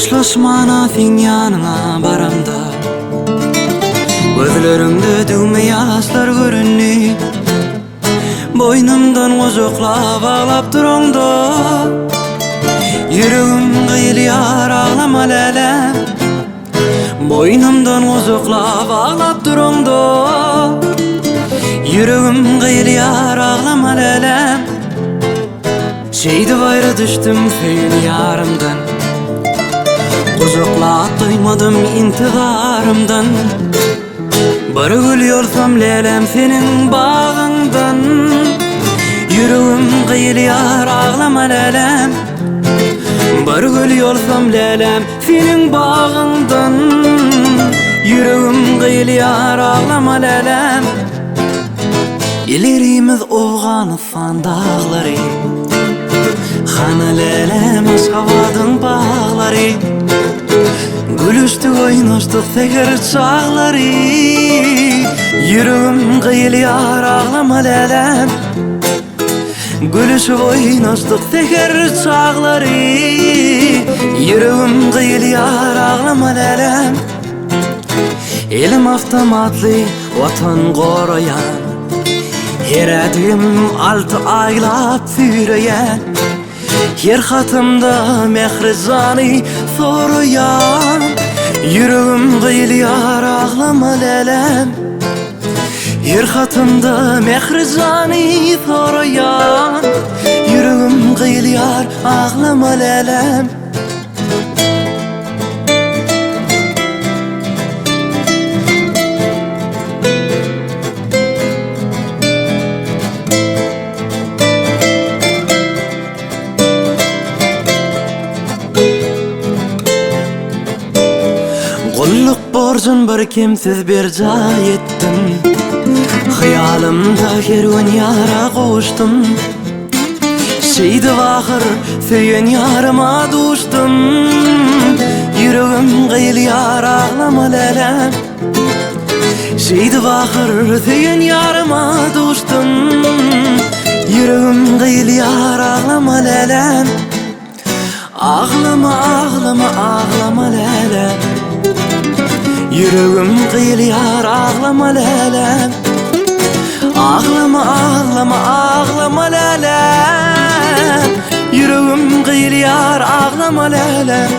Koşlaşmana sen yanına baramda gözlerinde düğme yaşlar görünni boynumdan ozoklap ağlap durongda yüreğim kıyılyar ağlama lelem boynumdan ozoklap ağlap durongda yüreğim kıyılyar ağlama lelem şeydi bayra düştüm feyin yarımdan Uzakla duymadım intiharımdan Barı gülüyorsam lelem senin bağından Yüreğim kıyılyar ağlama lelem Barı gülüyorsam lelem senin bağından Yüreğim kıyılyar ağlama lelem İlerimiz Oğanıstan dağları Xana lelem Aşgabat'ın bağları Gülüştük oynaştık teker çağları Yüreğim kıyılyar ağlama lelem Gülüşüp oynaştık teker çağları Yüreğim kıyılyar ağlama lelem Elim avtomatlı vatan koruyan Her adım altı aylap süreyen Her hatımda mehrizani soruyan Yüreğim kıyılyar ağlama lelem Her hatımda mehrizani soruyan Yüreğim kıyılyar ağlama lelem Kulluk borcun bir kimsiz bir cay ettim Hıyalımda kervan yara koştum Şeydi vahır söyün yarıma düştüm Yüreğim kıyılyar ağlama lelem Şeydi vahır söyün yarıma düştüm Yüreğim kıyılyar ağlama lelem Ağlama ağlama ağlama lelem Yüreğim kıyılyar ağlama lelem Ağlama ağlama ağlama lelem Yüreğim kıyılyar ağlama lelem